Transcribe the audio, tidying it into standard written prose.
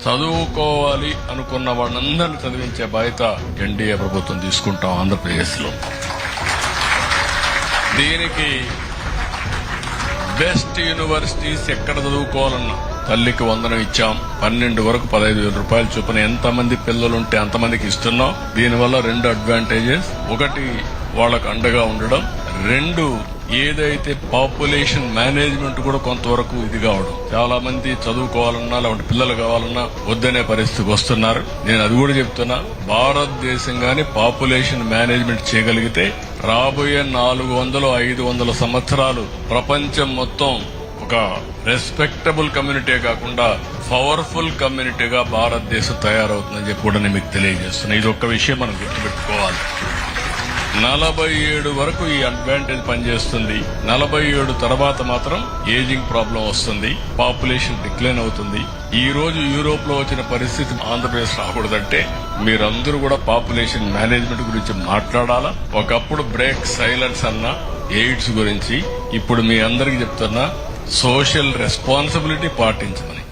చదువుకోవాలి అనుకున్న వాళ్ళందరినీ చదివించే బాధ్యత ఎన్డీఏ ప్రభుత్వం తీసుకుంటాం ఆంధ్రప్రదేశ్ లో. దీనికి బెస్ట్ యూనివర్సిటీస్ ఎక్కడ చదువుకోవాలన్నా తల్లికి వందనం ఇచ్చాం. 12 వరకు 15,000 రూపాయలు చొప్పున ఎంతమంది పిల్లలుంటే అంతమందికి ఇస్తున్నాం. దీనివల్ల 2 అడ్వాంటేజెస్. ఒకటి, వాళ్ళకు అండగా ఉండడం. 2, ఏదైతే పాపులేషన్ మేనేజ్మెంట్ కూడా కొంతవరకు ఇది కావడం. చాలా మంది చదువుకోవాలన్నా లేకుంటే పిల్లలు కావాలన్నా వద్దనే పరిస్థితికి వస్తున్నారు. నేను అది కూడా చెప్తున్నా, భారతదేశం గాని పాపులేషన్ మేనేజ్మెంట్ చేయగలిగితే రాబోయే 400-500 సంవత్సరాలు ప్రపంచం మొత్తం ఒక రెస్పెక్టబుల్ కమ్యూనిటీ కాకుండా పవర్ఫుల్ కమ్యూనిటీగా భారతదేశం తయారవుతుందని చెప్పి కూడా నేను మీకు తెలియజేస్తున్నా. ఇది ఒక్క విషయం మనం గుర్తుపెట్టుకోవాలి. 47 వరకు ఈ అడ్వాంటేజ్ పనిచేస్తుంది. 47 తర్వాత మాత్రం ఏజింగ్ ప్రాబ్లం వస్తుంది, పాపులేషన్ డిక్లైన్ అవుతుంది. ఈ రోజు యూరోప్ లో వచ్చిన పరిస్థితి ఆంధ్రప్రదేశ్ రాకూడదంటే మీరందరూ కూడా పాపులేషన్ మేనేజ్మెంట్ గురించి మాట్లాడాలా. ఒకప్పుడు బ్రేక్ సైలెన్స్ అన్నా ఎయిడ్స్ గురించి, ఇప్పుడు మీ అందరికీ చెప్తున్నా సోషల్ రెస్పాన్సిబిలిటీ పాటించమని.